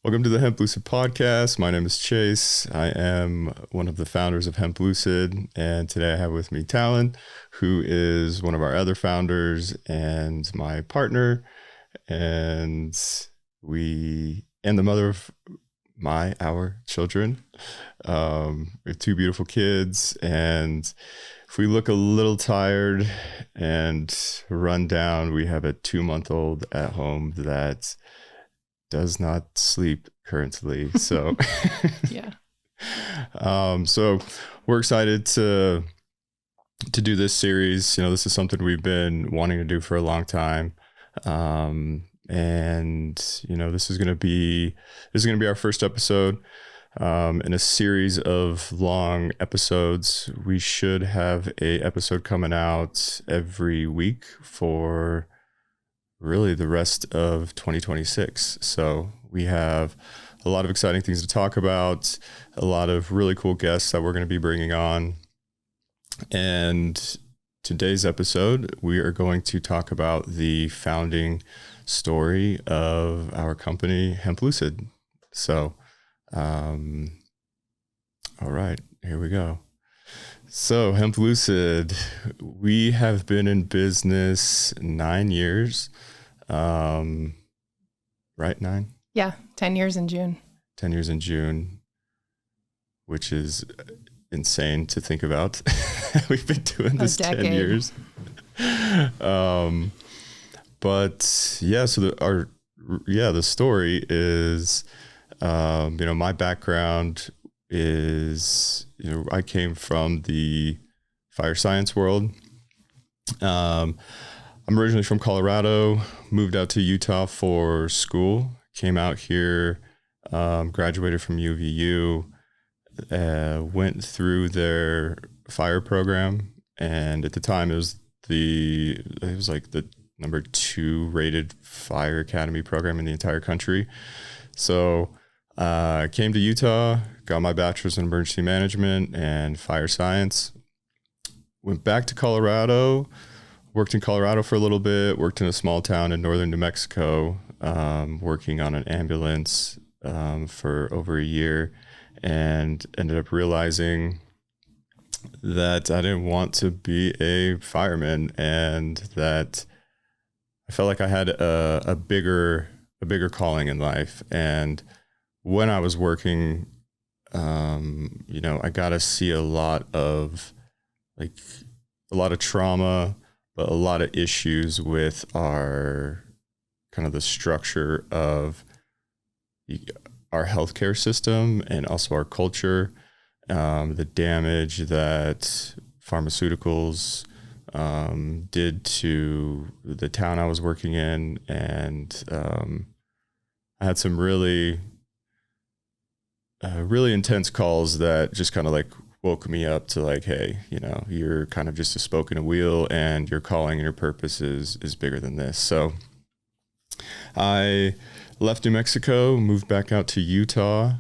Welcome to the Hemplucid podcast. My name is Chase. I am one of the founders of Hemplucid, and today I have with me Talon, who is one of our other founders and my partner, and the mother of our children. We have two beautiful kids, and if we look a little tired and run down, we have a 2-month-old at home that does not sleep currently. So, Yeah. So we're excited to do this series. You know, this is something we've been wanting to do for a long time. And you know, this is going to be our first episode in a series of long episodes. We should have a episode coming out every week for really the rest of 2026. So we have a lot of exciting things to talk about, a lot of really cool guests that we're going to be bringing on. And today's episode, we are going to talk about the founding story of our company, Hemplucid. So, all right, here we go. So Hemplucid, we have been in business 9 years. Right, 9? Yeah, 10 years in June. 10 years in June, which is insane to think about. We've been doing this 10 years. But yeah, so the story is, my background is, I came from the fire science world. I'm originally from Colorado, moved out to Utah for school, came out here, graduated from UVU, went through their fire program. And at the time it was like the number 2 rated fire academy program in the entire country. So I came to Utah, got my bachelor's in emergency management and fire science, went back to Colorado, worked in Colorado for a little bit, worked in a small town in northern New Mexico, working on an ambulance for over a year, and ended up realizing that I didn't want to be a fireman, and that I felt like I had a bigger calling in life. And when I was working, I got to see a lot of trauma, but a lot of issues with our kind of the structure of our healthcare system and also our culture, the damage that pharmaceuticals did to the town I was working in. And I had some really intense calls that just kind of like woke me up to like, hey, you're kind of just a spoke in a wheel, and your calling and your purpose is bigger than this. So I left New Mexico, moved back out to Utah,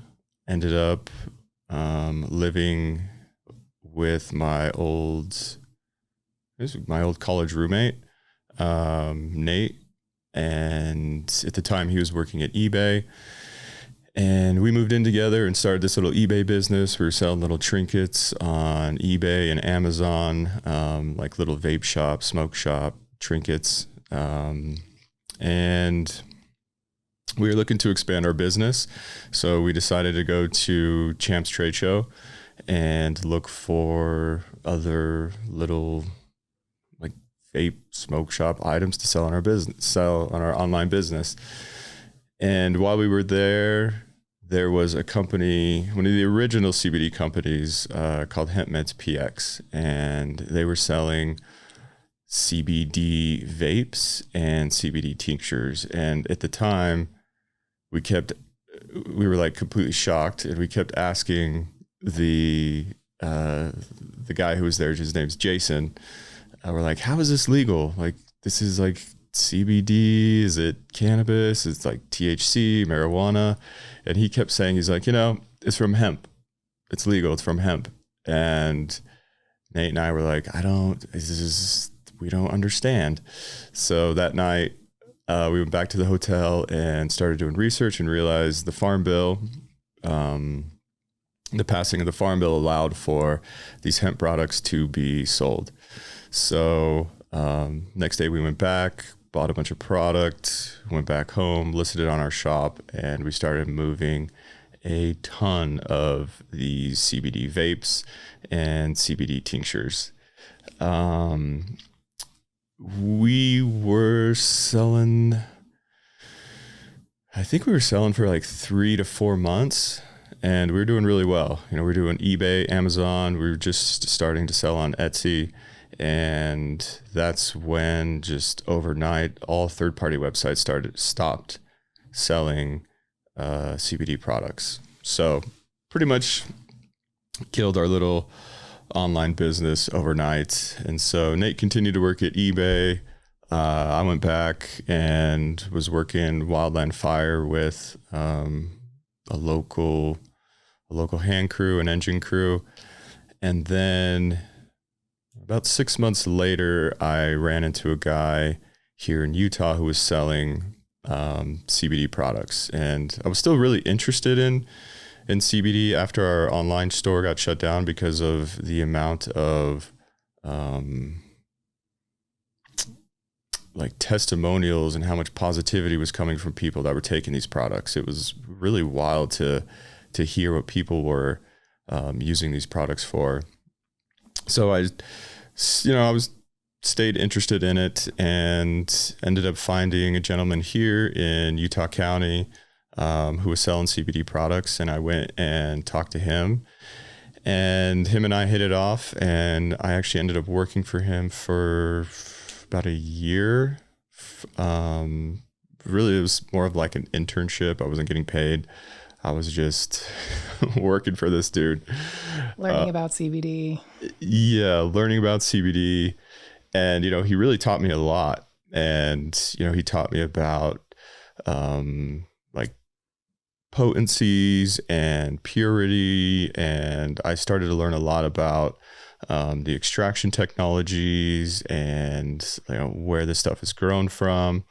ended up living with my old college roommate, Nate. And at the time he was working at eBay. And we moved in together and started this little eBay business. We were selling little trinkets on eBay and Amazon, like little vape shop, smoke shop trinkets. And we were looking to expand our business. So we decided to go to Champs Trade Show and look for other little like vape smoke shop items to sell on our online business. And while we were there, there was a company, one of the original CBD companies, called Hemplucid PX, and they were selling CBD vapes and CBD tinctures. And at the time, we were like completely shocked, and we kept asking the guy who was there, his name's Jason. We're like, how is this legal? Like, this is like CBD, is it cannabis? It's like THC, marijuana. And he kept saying, he's like, it's from hemp. It's legal. It's from hemp. And Nate and I were like, we don't understand. So that night, we went back to the hotel and started doing research and realized the Farm Bill, the passing of the Farm Bill allowed for these hemp products to be sold. So next day we went back, bought a bunch of product, went back home, listed it on our shop, and we started moving a ton of these CBD vapes and CBD tinctures. We were selling, I think we were selling for like 3 to 4 months, and we were doing really well. You know, we were doing eBay, Amazon. We were just starting to sell on Etsy. And that's when just overnight, all third-party websites stopped selling CBD products. So pretty much killed our little online business overnight. And so Nate continued to work at eBay. I went back and was working Wildland Fire with a local hand crew, an engine crew. And then about 6 months later, I ran into a guy here in Utah who was selling CBD products. And I was still really interested in CBD after our online store got shut down because of the amount of like testimonials and how much positivity was coming from people that were taking these products. It was really wild to hear what people were using these products for. So I stayed interested in it and ended up finding a gentleman here in Utah County who was selling CBD products. And I went and talked to him, and him and I hit it off. And I actually ended up working for him for about a year. Really, it was more of like an internship. I wasn't getting paid. I was just working for this dude. Learning about CBD. Yeah, learning about CBD. And, you know, he really taught me a lot. And, you know, he taught me about like potencies and purity. And I started to learn a lot about the extraction technologies and, you know, where this stuff is grown from.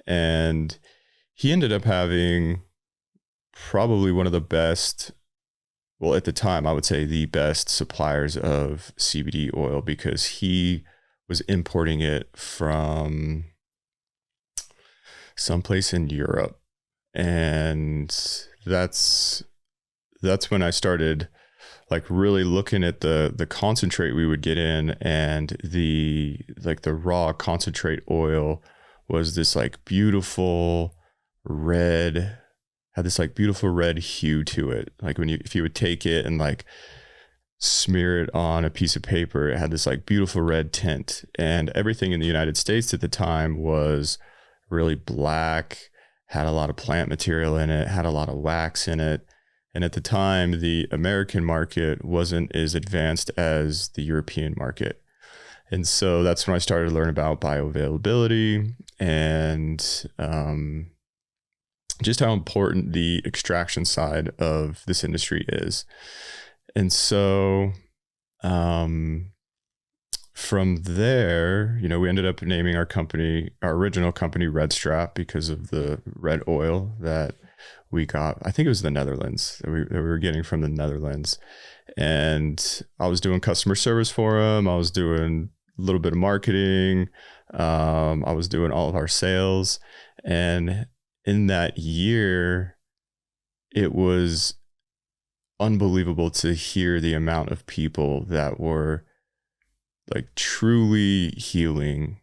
And he ended up having probably one of the best, well, at the time, I would say the best suppliers of CBD oil, because he was importing it from someplace in Europe. And that's when I started like really looking at the concentrate we would get in, and the raw concentrate oil was this like beautiful red, had this like beautiful red hue to it. Like if you would take it and like smear it on a piece of paper, it had this like beautiful red tint. And everything in the United States at the time was really black, had a lot of plant material in it, had a lot of wax in it. And at the time, the American market wasn't as advanced as the European market. And so that's when I started to learn about bioavailability and just how important the extraction side of this industry is. And so from there, you know, we ended up naming our original company, Red Strap, because of the red oil that we got. I think it was the Netherlands that we were getting from the Netherlands. And I was doing customer service for them. I was doing a little bit of marketing. I was doing all of our sales. And in that year, it was unbelievable to hear the amount of people that were like truly healing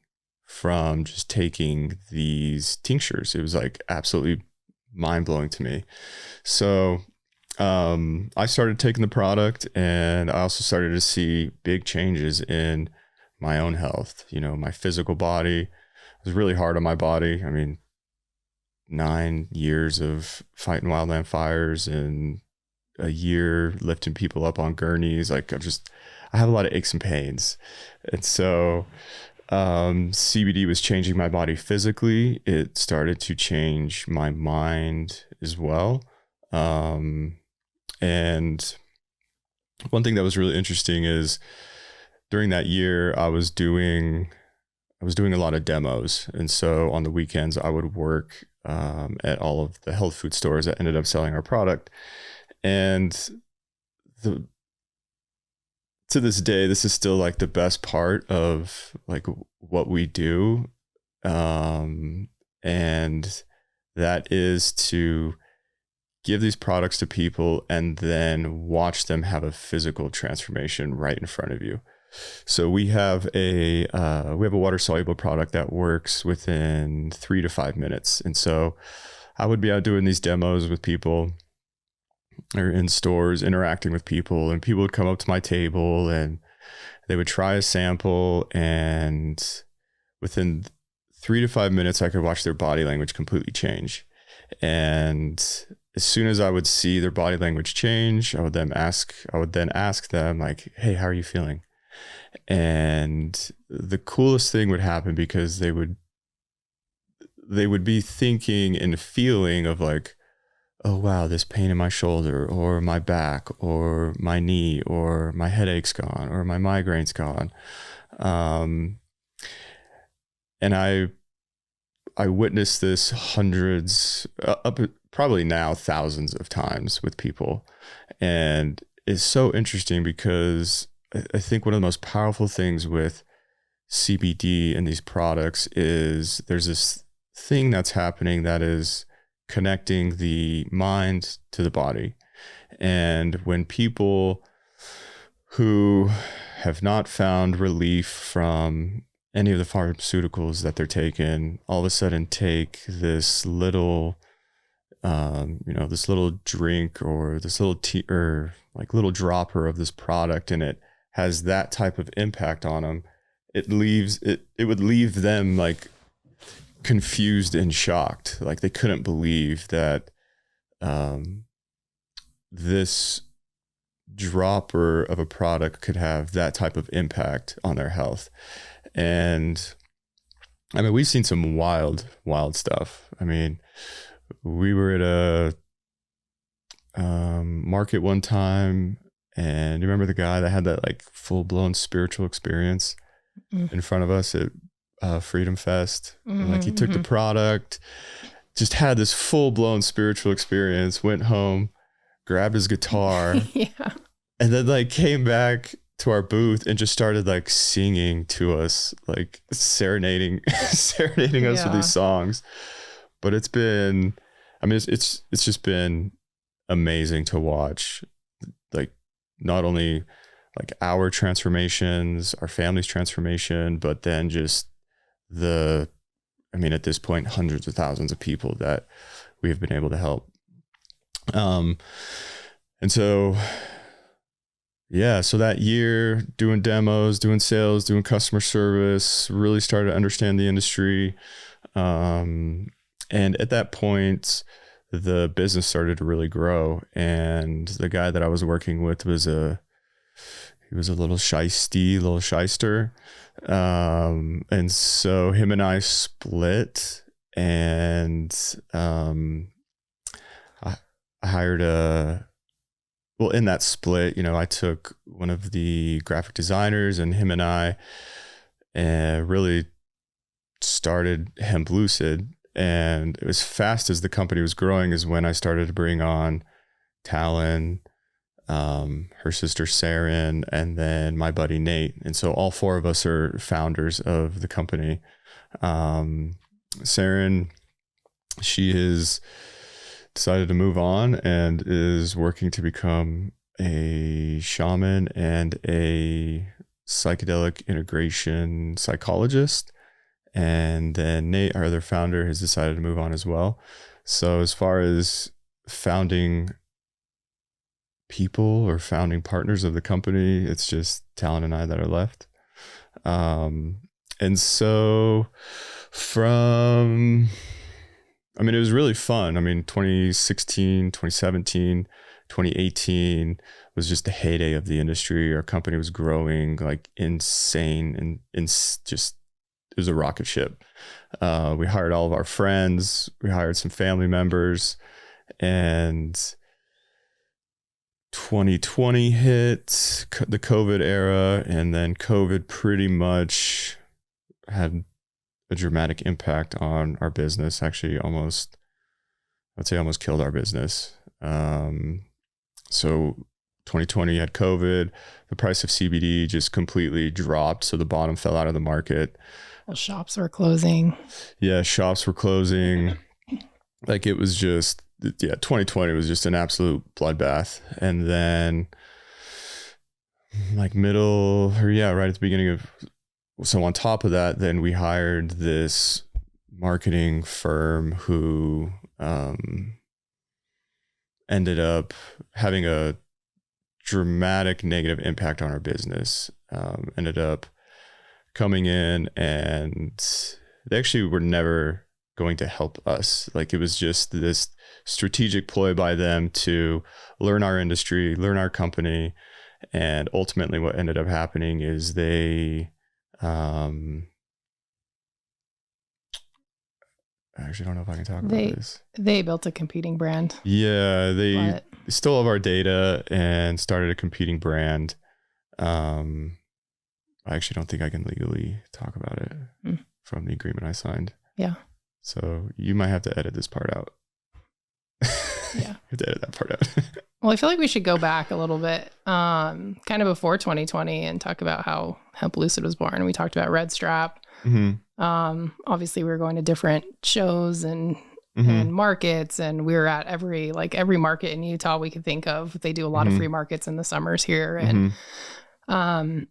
from just taking these tinctures. It was like absolutely mind-blowing to me. So I started taking the product, and I also started to see big changes in my own health. You know, my physical body was really hard on my body. I mean, 9 years of fighting wildland fires and a year lifting people up on gurneys. Like I have a lot of aches and pains. And so CBD was changing my body physically. It started to change my mind as well. And one thing that was really interesting is during that year, I was doing I was doing a lot of demos. And so on the weekends, I would work at all of the health food stores that ended up selling our product. And the to this day, this is still like the best part of like what we do. And that is to give these products to people and then watch them have a physical transformation right in front of you. So we have a water soluble product that works within 3 to 5 minutes. And so I would be out doing these demos with people or in stores interacting with people, and people would come up to my table and they would try a sample, and within 3 to 5 minutes I could watch their body language completely change. And as soon as I would see their body language change, I would then ask them like, hey, how are you feeling? And the coolest thing would happen, because they would be thinking and feeling of like, oh wow, this pain in my shoulder or my back or my knee or my headache's gone or my migraine's gone. And I witnessed this hundreds, up probably now thousands of times with people. And it's so interesting because I think one of the most powerful things with CBD and these products is there's this thing that's happening that is connecting the mind to the body. And when people who have not found relief from any of the pharmaceuticals that they're taking all of a sudden take this little this little drink or this little tea or like little dropper of this product, and it has that type of impact on them, it would leave them like confused and shocked. Like they couldn't believe that this dropper of a product could have that type of impact on their health. And I mean, we've seen some wild stuff. I mean, we were at a market one time, and you remember the guy that had that like full-blown spiritual experience in front of us at Freedom Fest? And, like, he took the product, just had this full-blown spiritual experience, went home, grabbed his guitar, and then like came back to our booth and just started like singing to us, like serenading us with these songs. But it's been, I mean, it's just been amazing to watch, like not only like our transformations, our family's transformation, but then just at this point, hundreds of thousands of people that we have been able to help. And so, so that year, doing demos, doing sales, doing customer service, really started to understand the industry. And at that point, the business started to really grow. And the guy that I was working with was a little shyster. And so him and I split, and I hired in that split, I took one of the graphic designers, and him and I really started Hemplucid. And as fast as the company was growing is when I started to bring on Talon, her sister Saren, and then my buddy Nate. And so all four of us are founders of the company. Saren, she has decided to move on and is working to become a shaman and a psychedelic integration psychologist. And then Nate, our other founder, has decided to move on as well. So as far as founding people or founding partners of the company, it's just Talon and I that are left. And so it was really fun. 2016, 2017, 2018 was just the heyday of the industry. Our company was growing like insane, and just, it was a rocket ship. We hired all of our friends, we hired some family members, and 2020 hit, the COVID era, and then COVID pretty much had a dramatic impact on our business. Actually, I'd say almost killed our business. So 2020 had COVID. The price of CBD just completely dropped. So the bottom fell out of the market. Well, shops were closing. Yeah, shops were closing. Like it was just, 2020 was just an absolute bloodbath. And then like right at the beginning of, so on top of that, then we hired this marketing firm who ended up having a dramatic negative impact on our business. Ended up coming in, and they actually were never going to help us. Like it was just this strategic ploy by them to learn our industry, learn our company. And ultimately what ended up happening is they, I actually don't know if I can talk about this. They built a competing brand. Yeah, they stole all of our data and started a competing brand. I actually don't think I can legally talk about it from the agreement I signed. Yeah. So you might have to edit this part out. Yeah. You have to edit that part out. Well, I feel like we should go back a little bit, kind of before 2020 and talk about how Hemplucid was born. We talked about Red Strap. Mm-hmm. Obviously we were going to different shows and markets, and we were at every market in Utah we could think of. They do a lot of free markets in the summers here. And,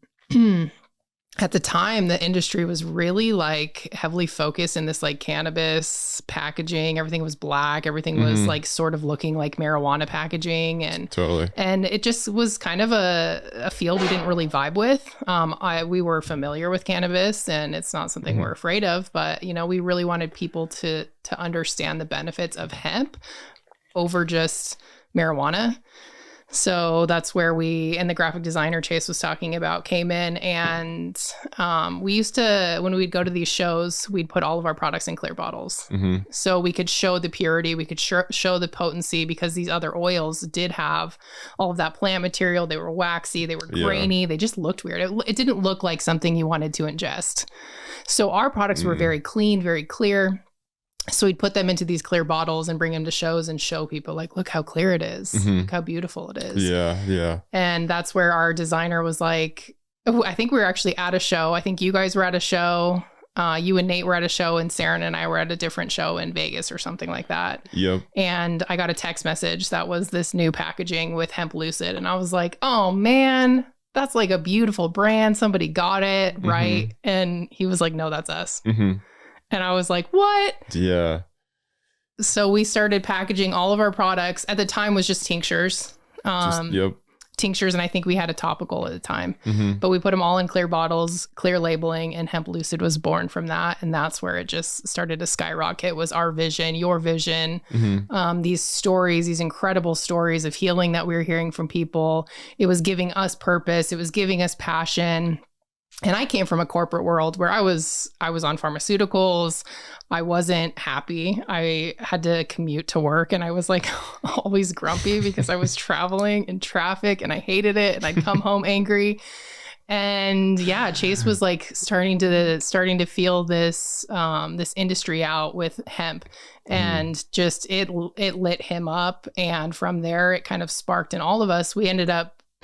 at the time, the industry was really like heavily focused in this like cannabis packaging. Everything was black. Everything was like sort of looking like marijuana packaging. And and it just was kind of a field we didn't really vibe with. We were familiar with cannabis, and it's not something we're afraid of, but you know, we really wanted people to understand the benefits of hemp over just marijuana. So that's where we, and the graphic designer Chase was talking about, came in. And we used to, when we'd go to these shows, we'd put all of our products in clear bottles. So we could show the purity, we could show the potency, because these other oils did have all of that plant material. They were waxy, they were grainy, they just looked weird. It didn't look like something you wanted to ingest. So our products were very clean, very clear. So we'd put them into these clear bottles and bring them to shows and show people like, look how clear it is. Look how beautiful it is. Yeah. And that's where our designer was like, I think we were actually at a show. I think you guys were at a show. You and Nate were at a show, and Sarah and I were at a different show in Vegas or something like that. Yep. And I got a text message that was this new packaging with Hemplucid. And I was like, oh man, that's like a beautiful brand. Somebody got it, right? And he was like, no, that's us. And I was like, what? Yeah. So we started packaging all of our products. At the time was just tinctures. Tinctures, and I think we had a topical at the time. But we put them all in clear bottles, clear labeling, and Hemplucid was born from that. And that's where it just started to skyrocket, was our vision, your vision. These stories, these incredible stories of healing that we were hearing from people. It was giving us purpose. It was giving us passion. And I came from a corporate world where I was on pharmaceuticals. I wasn't happy. I had to commute to work, and I was like always grumpy because I was traveling in traffic and I hated it, and I'd come home angry. And yeah, Chase was like starting to feel this this industry out with hemp, and just it lit him up. And from there, it kind of sparked in all of us.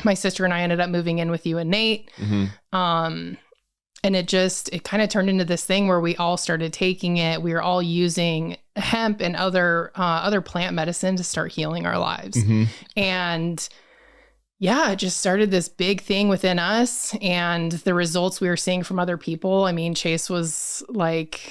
My sister and I ended up moving in with you and Nate. And it kind of turned into this thing where we all started taking it. We were all using hemp and other plant medicine to start healing our lives. And yeah, it just started this big thing within us, and the results we were seeing from other people. I mean, Chase was like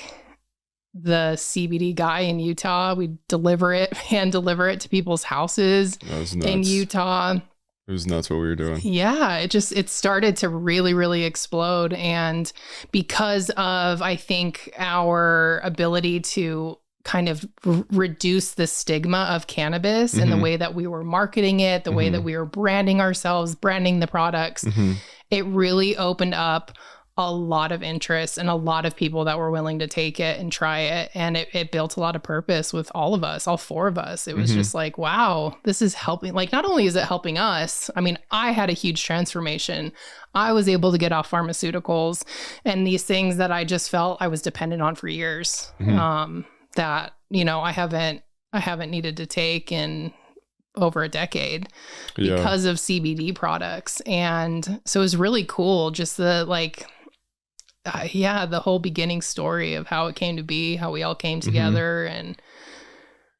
the CBD guy in Utah. We'd hand deliver it to people's houses in Utah. It was nuts what we were doing. Yeah, it started to really, really explode. And because of, I think, our ability to kind of reduce the stigma of cannabis and the way that we were marketing it, the way that we were branding ourselves, branding the products, it really opened up a lot of interest and a lot of people that were willing to take it and try it. And it built a lot of purpose with all of us, all 4 of us. It was just like, wow, this is helping. Like, not only is it helping us, I mean, I had a huge transformation. I was able to get off pharmaceuticals and these things that I just felt I was dependent on for years, that, you know, I haven't needed to take in over a decade because of CBD products. And so it was really cool. Just the the whole beginning story of how it came to be, how we all came together and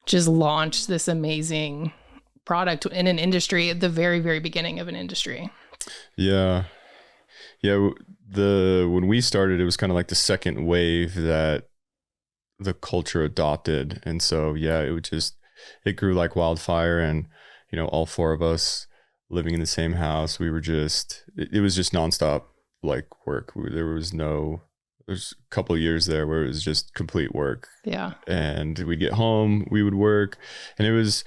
just launched this amazing product in an industry at the very, very beginning of an industry. Yeah. Yeah. When we started, it was kind of like the second wave that the culture adopted. And so, yeah, it grew like wildfire. And, you know, all 4 of us living in the same house, we were it was just nonstop like work. There's a couple of years there where it was just complete work. Yeah. And we'd get home, we would work. And it was,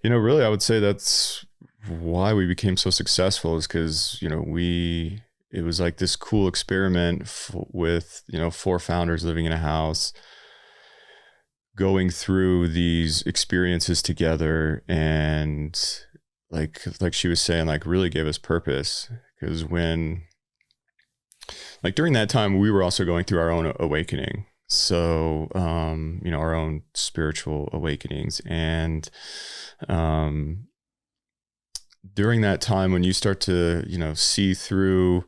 you know, really, I would say that's why we became so successful, is because, you know, it was like this cool experiment with, you know, 4 founders living in a house, going through these experiences together, and like she was saying, like really gave us purpose. Because like during that time, we were also going through our own awakening. So, you know, our own spiritual awakenings. And during that time, when you start to, you know, see through,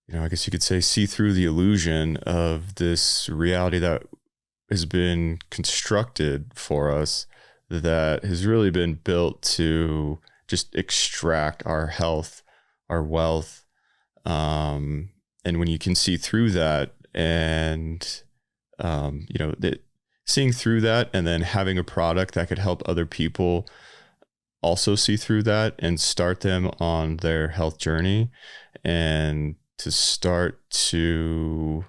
you know, I guess you could say, see through the illusion of this reality that has been constructed for us, that has really been built to just extract our health, our wealth. And when you can see through that, and, you know, seeing through that, and then having a product that could help other people also see through that and start them on their health journey, and to start to,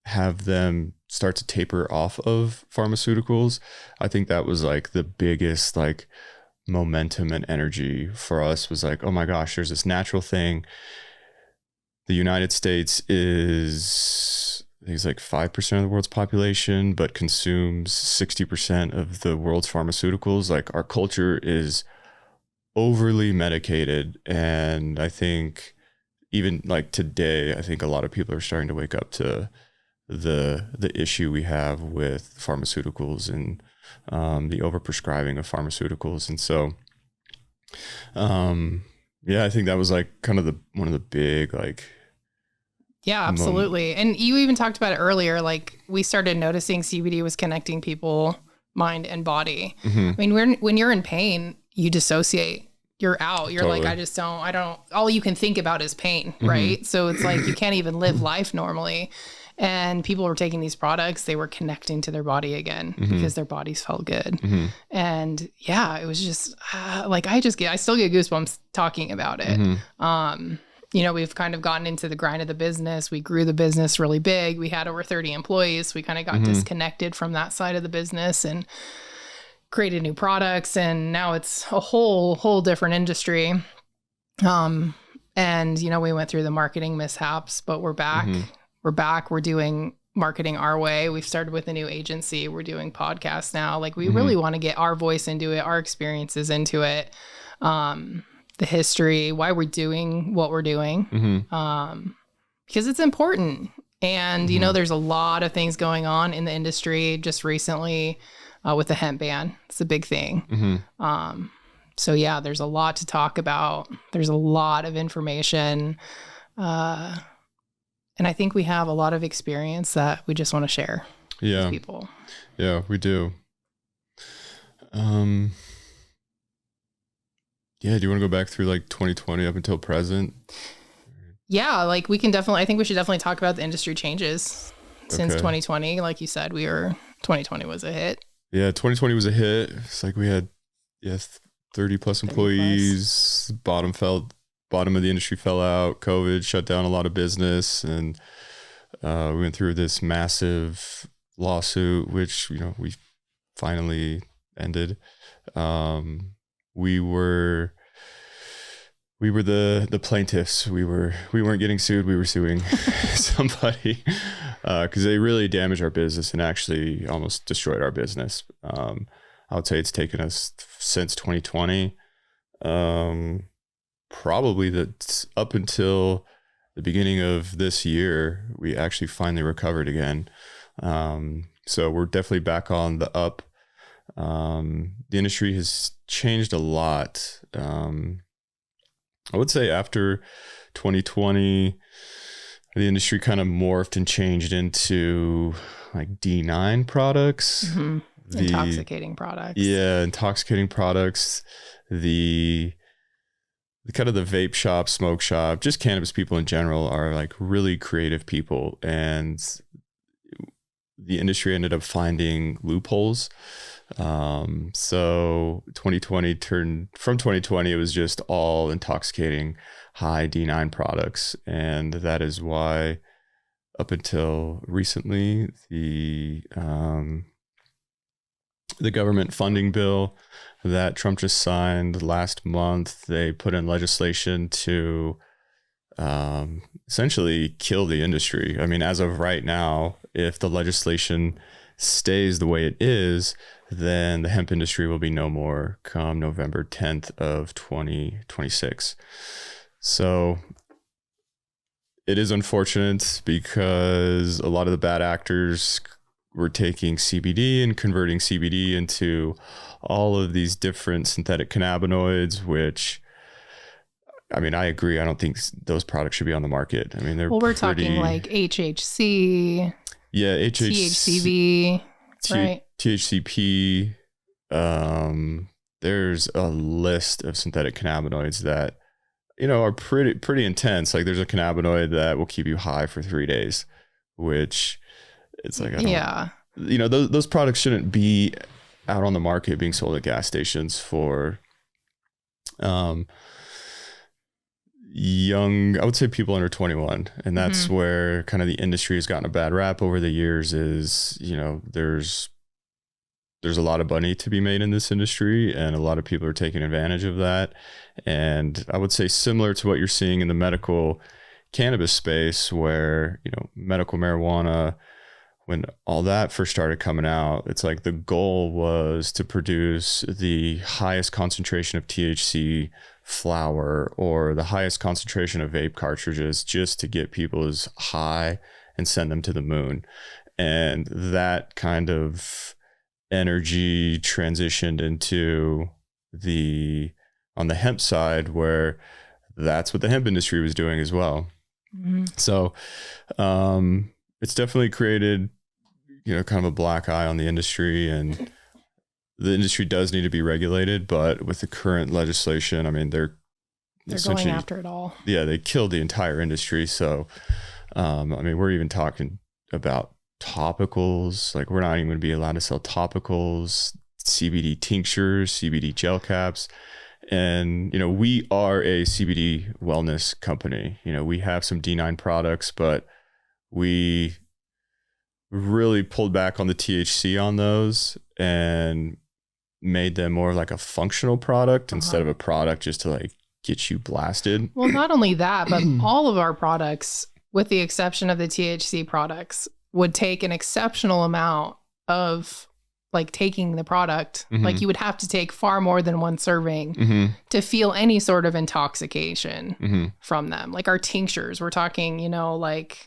have them start to taper off of pharmaceuticals. I think that was like the biggest, like, momentum and energy for us, was like, oh my gosh, there's this natural thing. The United States is, I think it's like 5% of the world's population, but consumes 60% of the world's pharmaceuticals. Like, our culture is overly medicated. And I think even like today, I think a lot of people are starting to wake up to the issue we have with pharmaceuticals and the overprescribing of pharmaceuticals. And so, yeah, I think that was like kind of one of the big, like, yeah, absolutely. And you even talked about it earlier. Like, we started noticing CBD was connecting people, mind and body. I mean, when you're in pain, you dissociate. You're out. You're totally. Like, I don't, all you can think about is pain, right? So it's like, you can't even live life normally. And people were taking these products, they were connecting to their body again because their bodies felt good. And yeah, it was just like, I still get goosebumps talking about it. You know, we've kind of gotten into the grind of the business. We grew the business really big. We had over 30 employees. We kind of got disconnected from that side of the business and created new products. And now it's a whole different industry. And, you know, we went through the marketing mishaps, but we're back. We're back. We're doing marketing our way. We've started with a new agency. We're doing podcasts now. Like, we really want to get our voice into it, our experiences into it, the history, why we're doing what we're doing, because it's important. And, you know, there's a lot of things going on in the industry just recently with the hemp ban. It's a big thing. So, yeah, there's a lot to talk about. There's a lot of information. And I think we have a lot of experience that we just want to share with people. Yeah, we do. Yeah, do you want to go back through like 2020 up until present? Yeah, like I think we should definitely talk about the industry changes since 2020. Like you said, 2020 was a hit. Yeah, 2020 was a hit. It's like we had 30 plus employees, bottom of the industry fell out, COVID shut down a lot of business, and we went through this massive lawsuit, which, you know, we finally ended. We were we were the plaintiffs. We weren't getting sued. We were suing somebody because they really damaged our business and actually almost destroyed our business. I would say it's taken us since 2020, probably up until the beginning of this year, we actually finally recovered again. So we're definitely back on the up. The industry has changed a lot. I would say after 2020, the industry kind of morphed and changed into like D9 products. Mm-hmm. Intoxicating products. Yeah, intoxicating products. The kind of the vape shop, smoke shop, just cannabis people in general are like really creative people. And the industry ended up finding loopholes. So 2020 from 2020, it was just all intoxicating high D9 products. And that is why up until recently, the government funding bill that Trump just signed last month, they put in legislation to essentially kill the industry. I mean, as of right now, if the legislation stays the way it is, then the hemp industry will be no more come November 10th of 2026. So it is unfortunate because a lot of the bad actors were taking CBD and converting CBD into all of these different synthetic cannabinoids, which, I mean, I agree. I don't think those products should be on the market. I mean, we're talking like HHC. Yeah, THCV, right? THCP. There's a list of synthetic cannabinoids that, are pretty intense. Like there's a cannabinoid that will keep you high for 3 days, which it's like, those products shouldn't be out on the market being sold at gas stations for, young, I would say people under 21. And that's where kind of the industry has gotten a bad rap over the years is, there's a lot of money to be made in this industry and a lot of people are taking advantage of that. And I would say similar to what you're seeing in the medical cannabis space where, medical marijuana, when all that first started coming out, it's like the goal was to produce the highest concentration of THC flower or the highest concentration of vape cartridges just to get people as high and send them to the moon. And that kind of energy transitioned into on the hemp side where that's what the hemp industry was doing as well. So it's definitely created, kind of a black eye on the industry, and the industry does need to be regulated, but with the current legislation, I mean, they're going after it all. Yeah, they killed the entire industry. So, I mean, we're even talking about topicals. Like we're not even going to be allowed to sell topicals, CBD tinctures, CBD gel caps. And, we are a CBD wellness company. We have some D9 products, but we really pulled back on the THC on those and made them more like a functional product instead of a product just to like get you blasted. Well, not only that, but all of our products, with the exception of the THC products, would take an exceptional amount of like taking the product. Like you would have to take far more than one serving to feel any sort of intoxication from them. Like our tinctures, we're talking, like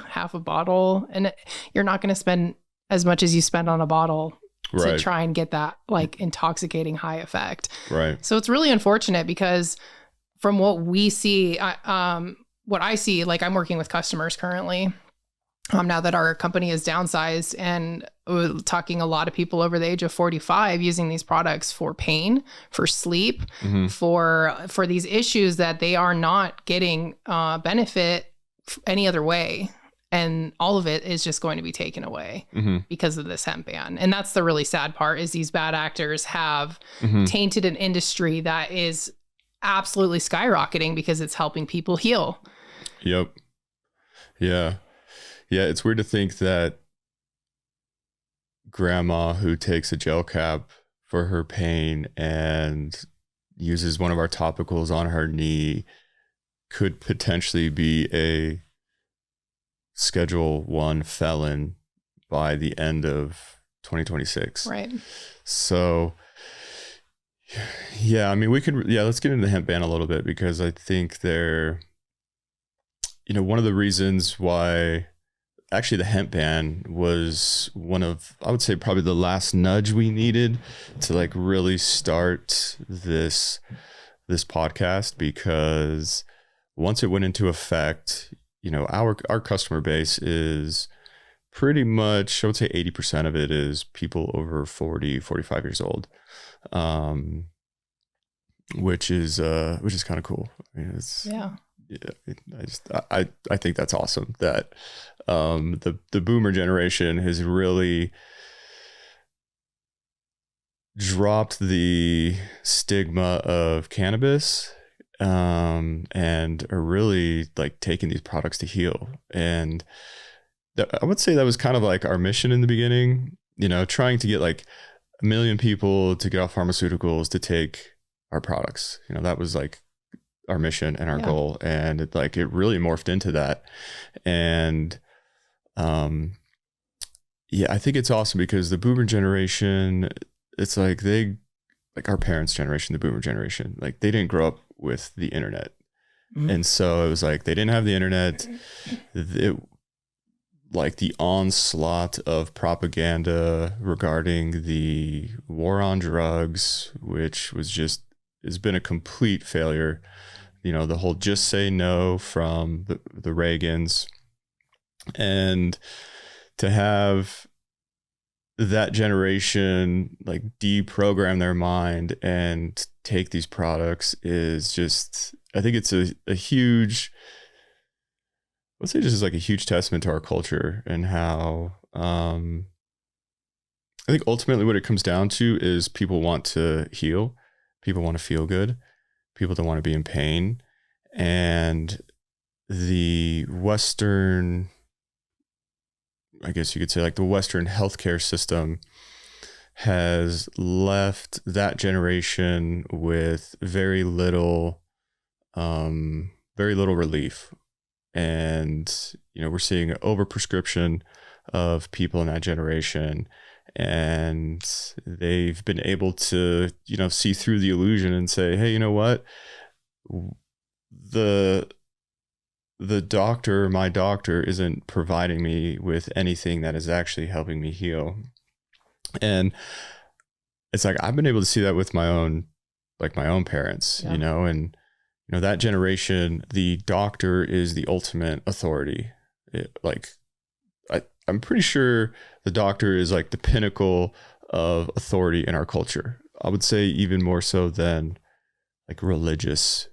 half a bottle, and you're not going to spend as much as you spend on a bottle to try and get that like intoxicating high effect. Right. So it's really unfortunate because from what we see, what I see, like I'm working with customers currently, now that our company is downsized, and we're talking a lot of people over the age of 45 using these products for pain, for sleep, for these issues that they are not getting benefit any other way. And all of it is just going to be taken away because of this hemp ban. And that's the really sad part, is these bad actors have tainted an industry that is absolutely skyrocketing because it's helping people heal. Yep. Yeah. Yeah. It's weird to think that grandma who takes a gel cap for her pain and uses one of our topicals on her knee could potentially be a Schedule 1 felon by the end of 2026. Right. So yeah, I mean, let's get into the hemp ban a little bit, because I think one of the reasons why actually the hemp ban was one of, I would say, probably the last nudge we needed to like really start this podcast, because once it went into effect, our customer base is pretty much, I would say 80% of it is people over 40, 45 years old. Which is kind of cool. I mean, I think that's awesome that the boomer generation has really dropped the stigma of cannabis, and are really like taking these products to heal. And I would say that was kind of like our mission in the beginning, trying to get like 1 million people to get off pharmaceuticals to take our products. That was like our mission and our goal. And it really morphed into that. And I think it's awesome because the boomer generation, it's like our parents' generation, the boomer generation, like they didn't grow up with the internet. Mm-hmm. And so it was like, they didn't have the internet. Like the onslaught of propaganda regarding the war on drugs, which has been a complete failure. The whole just say no from the Reagans, and to have that generation like deprogram their mind and take these products is just, I think it's a huge, let's say just like a huge testament to our culture, and how I think ultimately what it comes down to is people want to heal, people want to feel good, people don't want to be in pain. And the Western, I guess you could say like the Western healthcare system has left that generation with very little relief. And, we're seeing an overprescription of people in that generation, and they've been able to, see through the illusion and say, hey, you know what? My doctor isn't providing me with anything that is actually helping me heal. And it's like, I've been able to see that with my own parents, and that generation, the doctor is the ultimate authority. I'm pretty sure the doctor is like the pinnacle of authority in our culture. I would say even more so than like religious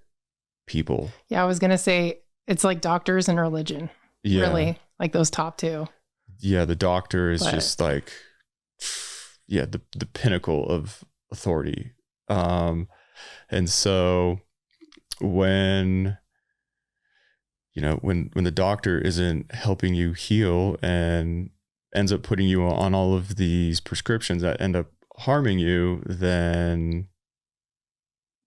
people. Yeah, I was going to say it's like doctors and religion. Yeah. Really, like those top two. Yeah, the doctor is just like, the pinnacle of authority. And so when the doctor isn't helping you heal and ends up putting you on all of these prescriptions that end up harming you, then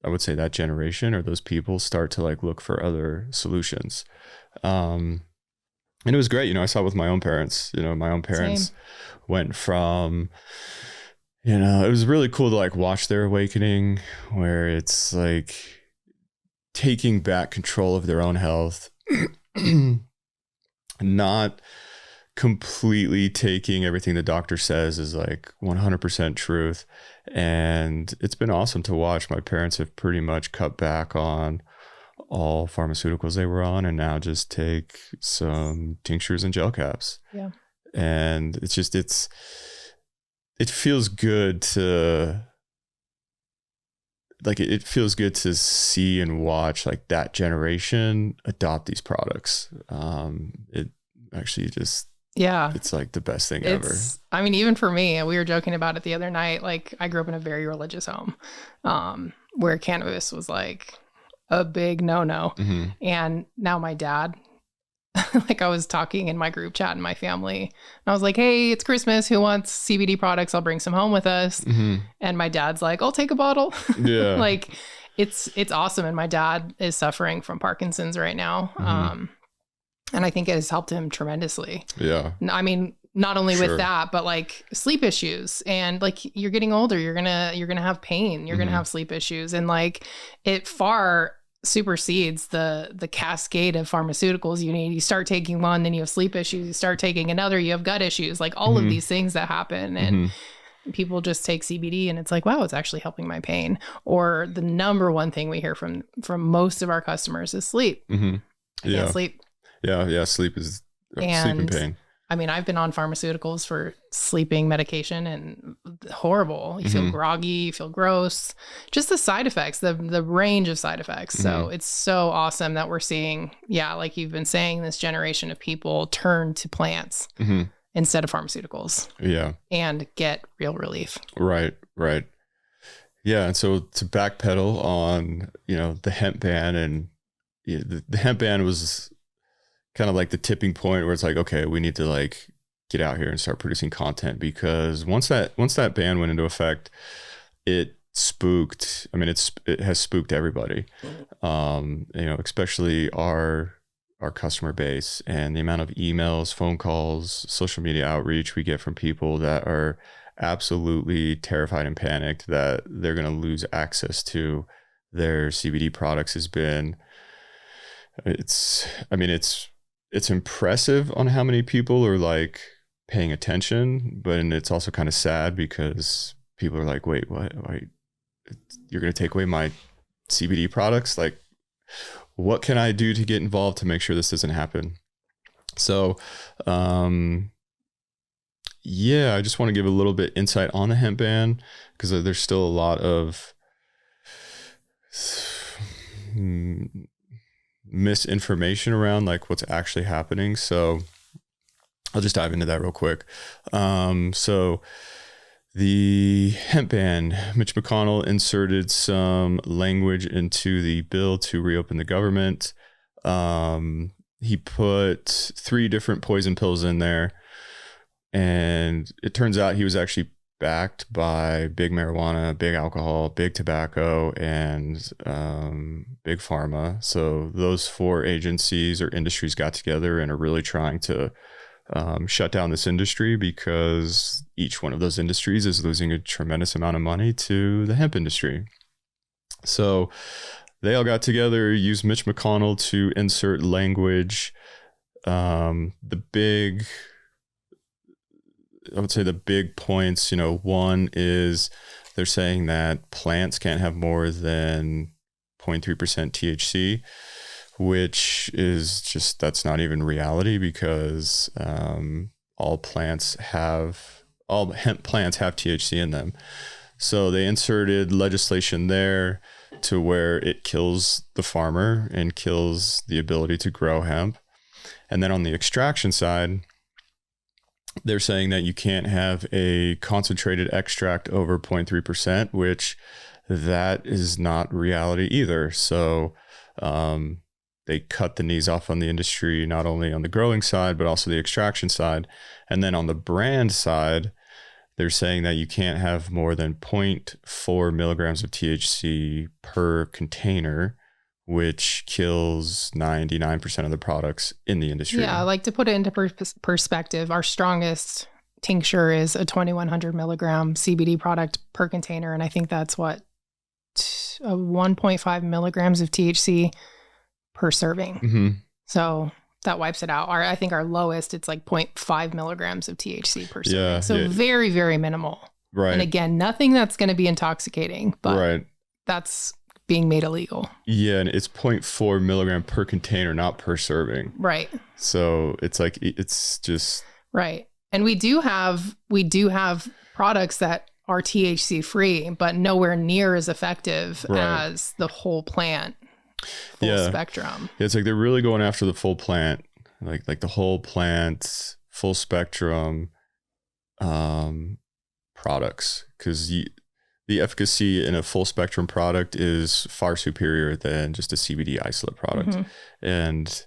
I would say that generation or those people start to like look for other solutions. And it was great. I saw it with my own parents. My own parents Same. Went from, it was really cool to like watch their awakening, where it's like taking back control of their own health, not completely taking everything the doctor says as like 100% truth. And it's been awesome to watch. My parents have pretty much cut back on all pharmaceuticals they were on, and now just take some tinctures and gel caps. Yeah. And it feels good to it feels good to see and watch like that generation adopt these products. It actually just, it's like the best thing ever. I mean, even for me, we were joking about it the other night. Like, I grew up in a very religious home, where cannabis was like a big no-no. Mm-hmm. And now my dad, like I was talking in my group chat in my family, and I was like, hey, it's Christmas. Who wants CBD products? I'll bring some home with us. Mm-hmm. And my dad's like, I'll take a bottle. Yeah. It's awesome. And my dad is suffering from Parkinson's right now. And I think it has helped him tremendously. Yeah. I mean, not only with that, but like sleep issues, and like you're getting older, you're gonna have pain, you're gonna have sleep issues, and like it far supersedes the cascade of pharmaceuticals you need. You start taking one, then you have sleep issues, you start taking another, you have gut issues, like all of these things that happen. And people just take CBD and it's like, wow, it's actually helping my pain. Or the number one thing we hear from most of our customers is sleep. I can't sleep. Yeah. Sleep and pain. I mean, I've been on pharmaceuticals for sleeping medication and horrible. You feel groggy, you feel gross, just the side effects, the range of side effects. So it's so awesome that we're seeing, like you've been saying, this generation of people turn to plants instead of pharmaceuticals. Yeah. And get real relief. Right. Yeah. And so to backpedal on, the hemp ban, and the hemp ban was kind of like the tipping point where it's like, okay, we need to like get out here and start producing content, because once that ban went into effect, it spooked. I mean, it has spooked everybody, especially our customer base, and the amount of emails, phone calls, social media outreach we get from people that are absolutely terrified and panicked that they're going to lose access to their CBD products has been, it's impressive on how many people are like paying attention, but it's also kind of sad because people are like, wait, what? You're going to take away my CBD products? Like, what can I do to get involved to make sure this doesn't happen? So, I just want to give a little bit insight on the hemp ban, because there's still a lot of misinformation around like what's actually happening. So I'll just dive into that real quick. So the hemp ban, Mitch McConnell inserted some language into the bill to reopen the government. He put 3 different poison pills in there, and it turns out he was actually backed by big marijuana, big alcohol, big tobacco, and big pharma. So those 4 agencies or industries got together and are really trying to shut down this industry, because each one of those industries is losing a tremendous amount of money to the hemp industry. So they all got together, used Mitch McConnell to insert language. I would say the big points, one is they're saying that plants can't have more than 0.3% THC, which is just, that's not even reality, because all hemp plants have THC in them. So they inserted legislation there to where it kills the farmer and kills the ability to grow hemp. And then on the extraction side, they're saying that you can't have a concentrated extract over 0.3%, which that is not reality either. So they cut the knees off on the industry, not only on the growing side, but also the extraction side. And then on the brand side, they're saying that you can't have more than 0.4 milligrams of THC per container, which kills 99% of the products in the industry. Yeah, like to put it into perspective, our strongest tincture is a 2100 milligram CBD product per container. And I think that's 1.5 milligrams of THC per serving. So that wipes it out. I think our lowest, it's like 0.5 milligrams of THC per serving. So very, very minimal. Right. And again, nothing that's going to be intoxicating, but that's being made illegal. Yeah, and it's 0.4 milligram per container, not per serving. Right. So it's like, it's just... Right. And we do have products that are THC free, but nowhere near as effective as the whole plant, full spectrum. Yeah, it's like they're really going after the full plant, like the whole plant, full spectrum products, because the efficacy in a full spectrum product is far superior than just a CBD isolate product. And,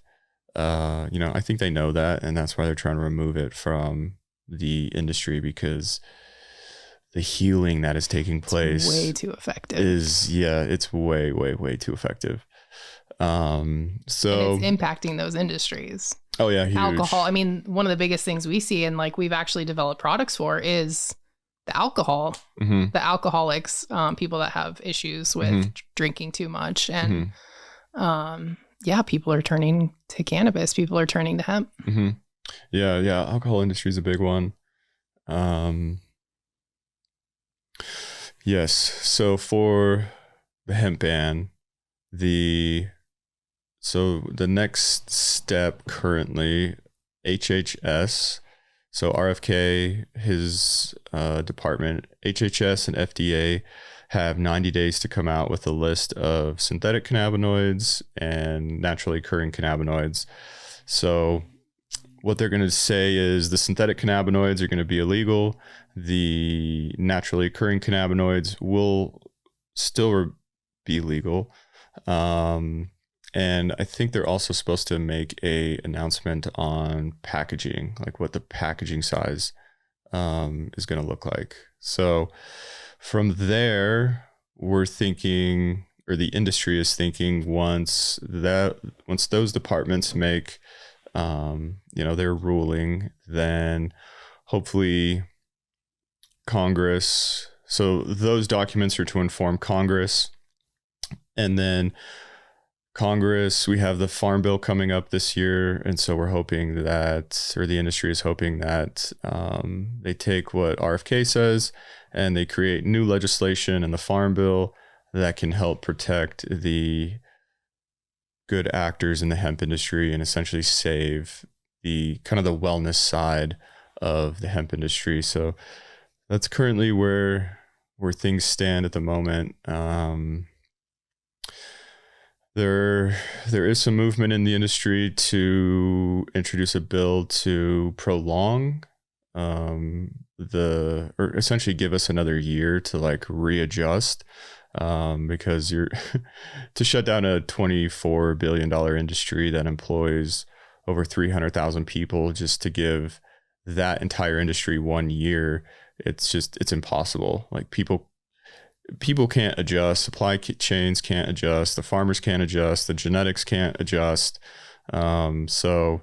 I think they know that, and that's why they're trying to remove it from the industry, because the healing that is taking place way too effective. It's way too effective. So and it's impacting those industries. Oh yeah, huge. Alcohol. I mean, one of the biggest things we see and like we've actually developed products for is the alcohol, the alcoholics, people that have issues with drinking too much. And people are turning to cannabis. People are turning to hemp. Yeah. Alcohol industry is a big one. Yes. So for the hemp ban, the next step currently, HHS, so RFK, his department, HHS and FDA have 90 days to come out with a list of synthetic cannabinoids and naturally occurring cannabinoids. So what they're going to say is the synthetic cannabinoids are going to be illegal. The naturally occurring cannabinoids will still be legal. And I think they're also supposed to make a announcement on packaging, like what the packaging size is going to look like. So from there, we're thinking, or the industry is thinking, once those departments make, their ruling, then hopefully Congress. So those documents are to inform Congress, and then Congress, we have the Farm Bill coming up this year. And so we're hoping that, or the industry is hoping that they take what RFK says and they create new legislation in the Farm Bill that can help protect the good actors in the hemp industry and essentially save the kind of the wellness side of the hemp industry. So that's currently where things stand at the moment. There is some movement in the industry to introduce a bill to prolong or essentially give us another year to like readjust, because you're to shut down a $24 billion industry that employs over 300,000 people, just to give that entire industry 1 year. It's impossible. Like people can't adjust, supply chains can't adjust, the farmers can't adjust, the genetics can't adjust. So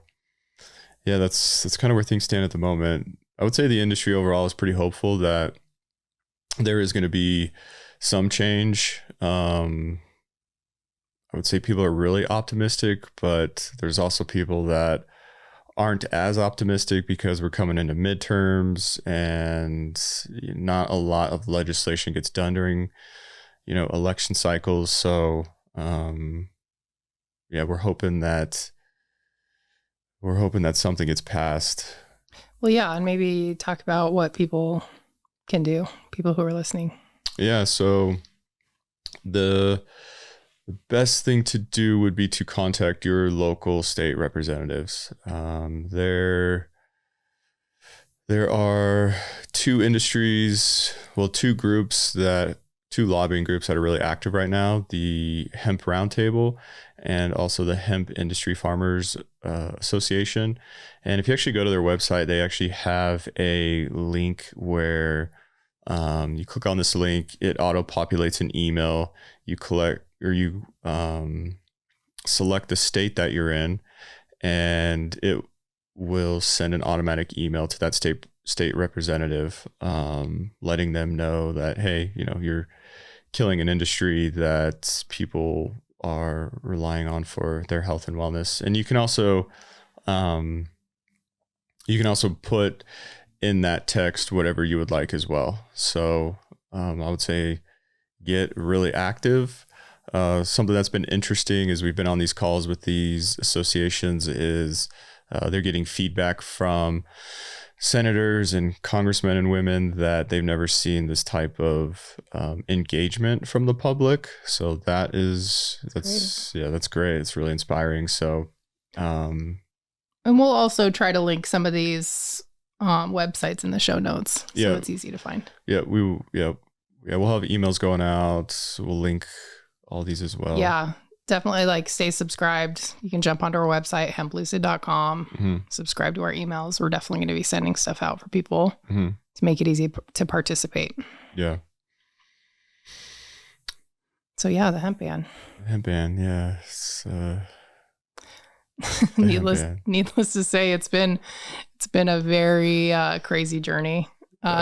yeah, that's kind of where things stand at the moment. I would say the industry overall is pretty hopeful that there is going to be some change. I would say people are really optimistic, but there's also people that aren't as optimistic because we're coming into midterms and not a lot of legislation gets done during, election cycles. So, we're hoping that something gets passed. Well, yeah. And maybe talk about what people can do, people who are listening. Yeah. So the best thing to do would be to contact your local state representatives. There are two lobbying groups that are really active right now: the Hemp Roundtable and also the Hemp Industry Farmers Association. And if you actually go to their website, they actually have a link where you click on this link, it auto-populates an email. You select the state that you're in, and it will send an automatic email to that state representative, letting them know that, hey, you're killing an industry that people are relying on for their health and wellness. And you can also put in that text whatever you would like as well. So I would say get really active. Something that's been interesting is we've been on these calls with these associations is they're getting feedback from senators and congressmen and women that they've never seen this type of engagement from the public. So that's great. It's really inspiring. So, and we'll also try to link some of these websites in the show notes, so it's easy to find. We'll have emails going out. We'll link all these as well. Yeah, definitely stay subscribed. You can jump onto our website, hemplucid.com, subscribe to our emails. We're definitely going to be sending stuff out for people to make it easy to participate. Yeah. So yeah, the hemp ban. Hemp ban, yeah. It's, needless to say, it's been a very crazy journey.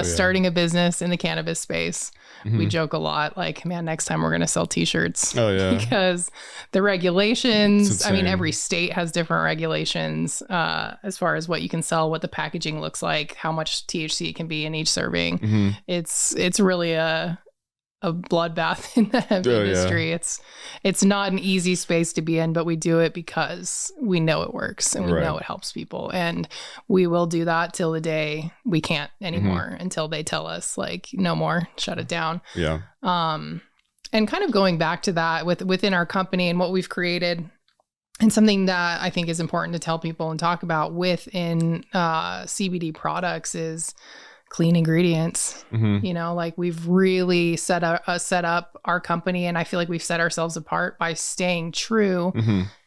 Starting a business in the cannabis space. We joke a lot, like, man, next time we're going to sell t-shirts. Oh yeah. Because the regulations, I mean, every state has different regulations as far as what you can sell, what the packaging looks like, how much THC can be in each serving. It's really a bloodbath in the hemp industry. Yeah. It's not an easy space to be in, but we do it because we know it works and we know it helps people. And we will do that till the day we can't anymore, until they tell us, like, no more, shut it down. Yeah. And kind of going back to that within our company and what we've created, and something that I think is important to tell people and talk about within CBD products is clean ingredients. You know, like, we've really set up our company, and I feel like we've set ourselves apart by staying true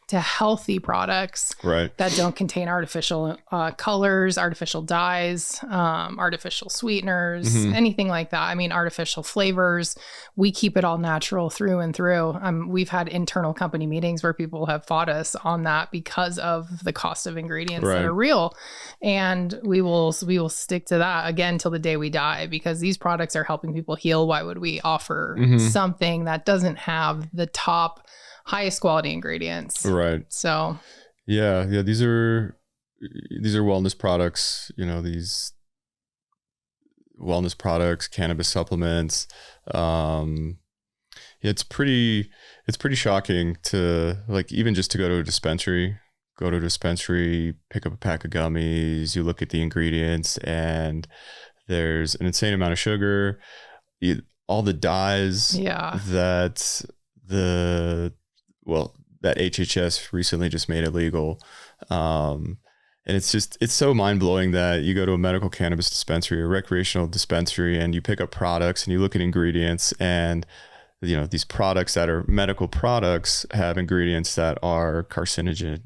to healthy products that don't contain artificial colors, artificial dyes, artificial sweeteners, anything like that. I mean, artificial flavors. We keep it all natural through and through. We've had internal company meetings where people have fought us on that because of the cost of ingredients that are real. And we will stick to that again till the day we die, because these products are helping people heal. Why would we offer something that doesn't have the top highest quality ingredients? Right. So yeah, these are wellness products, you know, these wellness products, cannabis supplements. It's pretty shocking to, like, even just to go to a dispensary, pick up a pack of gummies, you look at the ingredients, and there's an insane amount of sugar, all the dyes that that HHS recently just made illegal. And it's so mind-blowing that you go to a medical cannabis dispensary or recreational dispensary and you pick up products and you look at ingredients, and, you know, these products that are medical products have ingredients that are carcinogen,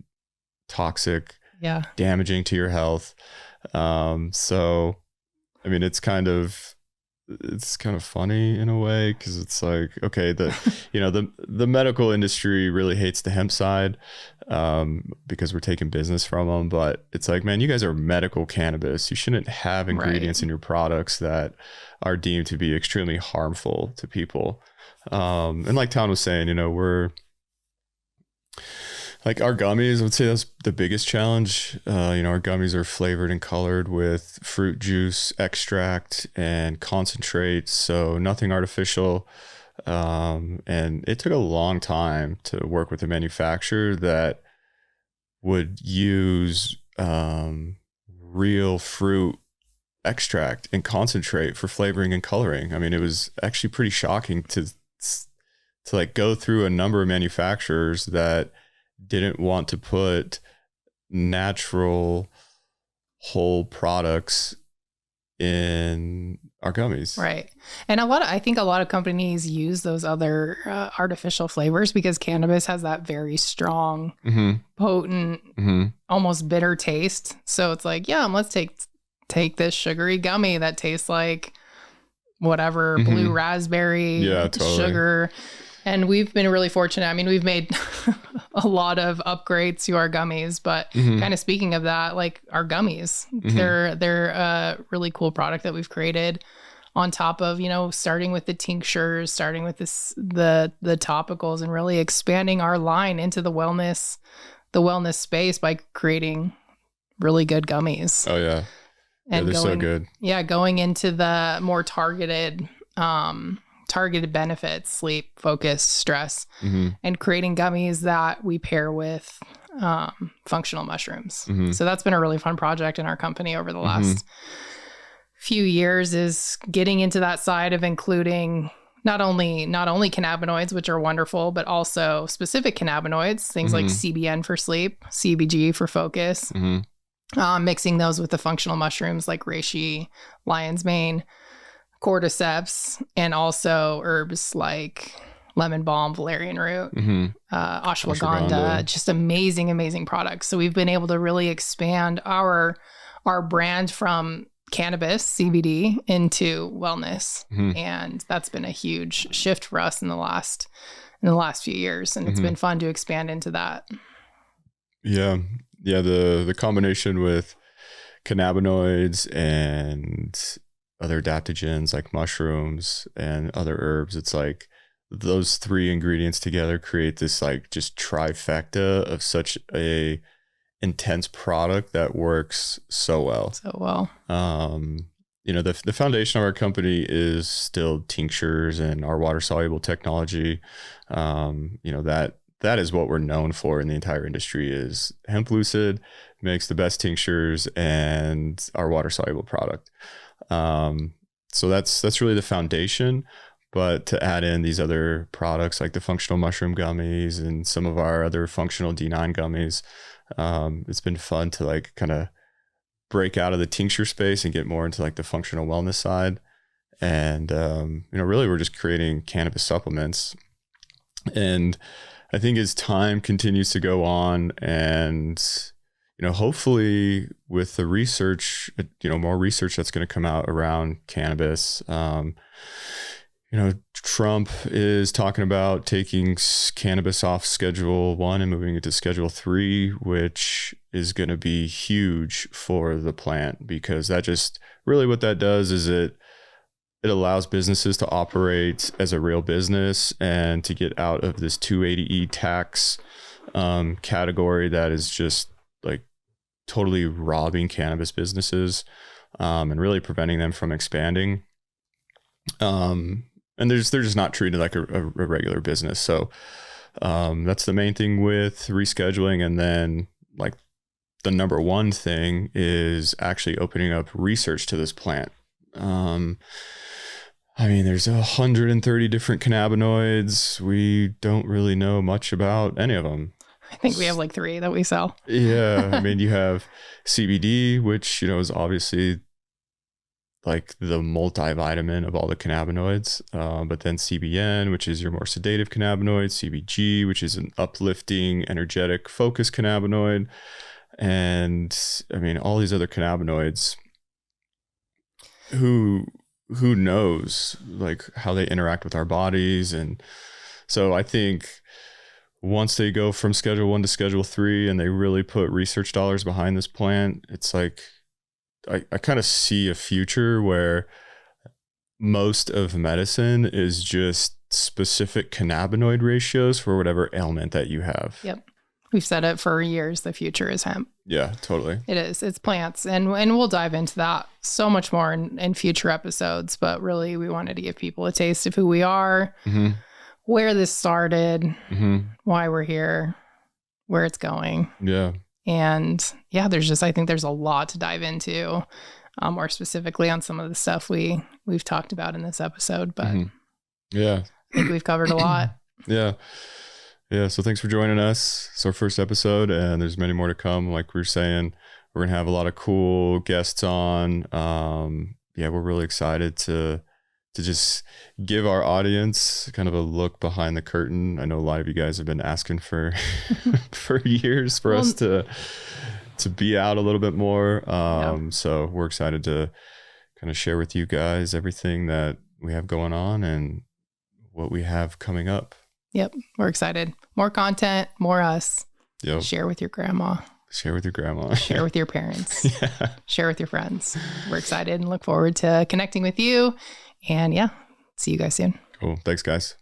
toxic, damaging to your health. So, I mean, it's kind of funny in a way, because it's like, okay, the medical industry really hates the hemp side because we're taking business from them, but it's like, man, you guys are medical cannabis. You shouldn't have ingredients in your products that are deemed to be extremely harmful to people. And like Town was saying, you know, we're like, our gummies, I would say that's the biggest challenge. You know, our gummies are flavored and colored with fruit juice extract and concentrate, so nothing artificial. And it took a long time to work with a manufacturer that would use real fruit extract and concentrate for flavoring and coloring. I mean, it was actually pretty shocking to like go through a number of manufacturers that didn't want to put natural whole products in our gummies. Right. And I think a lot of companies use those other artificial flavors because cannabis has that very strong, potent, almost bitter taste. So it's like, yeah, let's take this sugary gummy that tastes like whatever, blue raspberry sugar. And we've been really fortunate. I mean, we've made a lot of upgrades to our gummies, but kind of speaking of that, like, our gummies, they're a really cool product that we've created on top of, you know, starting with the tinctures, starting with the topicals, and really expanding our line into the wellness space by creating really good gummies. Oh yeah. And they're so good. Yeah. Going into the more targeted benefits, sleep, focus, stress, and creating gummies that we pair with functional mushrooms. So that's been a really fun project in our company over the last few years, is getting into that side of including not only cannabinoids, which are wonderful, but also specific cannabinoids, things like CBN for sleep, CBG for focus, mixing those with the functional mushrooms like reishi, lion's mane, cordyceps, and also herbs like lemon balm, valerian root, ashwagandha, just amazing products. So we've been able to really expand our brand from cannabis, CBD, into wellness. And that's been a huge shift for us in the last few years. And it's been fun to expand into that. Yeah. Yeah. The combination with cannabinoids and other adaptogens like mushrooms and other herbs, it's like those three ingredients together create this like just trifecta of such a intense product that works so well. The foundation of our company is still tinctures and our water soluble technology. That is what we're known for in the entire industry. Is Hemplucid makes the best tinctures and our water soluble product. So that's really the foundation. But to add in these other products like the functional mushroom gummies and some of our other functional D9 gummies, it's been fun to like kind of break out of the tincture space and get more into like the functional wellness side. And, really we're just creating cannabis supplements. And I think as time continues to go on and, hopefully with the research, more research that's going to come out around cannabis, Trump is talking about taking cannabis off Schedule 1 and moving it to Schedule 3, which is going to be huge for the plant, because that just really what that does is it allows businesses to operate as a real business and to get out of this 280E tax category that is just like totally robbing cannabis businesses and really preventing them from expanding. And they're just not treated like a regular business. So that's the main thing with rescheduling. And then like the number one thing is actually opening up research to this plant. There's 130 different cannabinoids. We don't really know much about any of them. I think we have like 3 that we sell. Yeah. You have CBD, which, is obviously like the multivitamin of all the cannabinoids, but then CBN, which is your more sedative cannabinoid, CBG, which is an uplifting, energetic, focused cannabinoid, and all these other cannabinoids. Who knows like how they interact with our bodies? And so I think once they go from Schedule 1 to Schedule 3 and they really put research dollars behind this plant, it's like I kind of see a future where most of medicine is just specific cannabinoid ratios for whatever ailment that you have. Yep. We've said it for years. The future is hemp. Yeah, totally. It is. It's plants. And we'll dive into that so much more in future episodes. But really, we wanted to give people a taste of who we are, where this started, why we're here, where it's going. Yeah. And yeah, I think there's a lot to dive into, more specifically on some of the stuff we've talked about in this episode. But yeah, I think we've covered a lot. Yeah. Yeah. So thanks for joining us. It's our first episode and there's many more to come. Like we were saying, we're going to have a lot of cool guests on. We're really excited to just give our audience kind of a look behind the curtain. I know a lot of you guys have been asking for for years for us to be out a little bit more. So we're excited to kind of share with you guys everything that we have going on and what we have coming up. Yep. We're excited. More content, more us. Yep. Share with your grandma. Share with your grandma. Share with your parents. Yeah. Share with your friends. We're excited and look forward to connecting with you. And yeah, see you guys soon. Cool. Thanks, guys.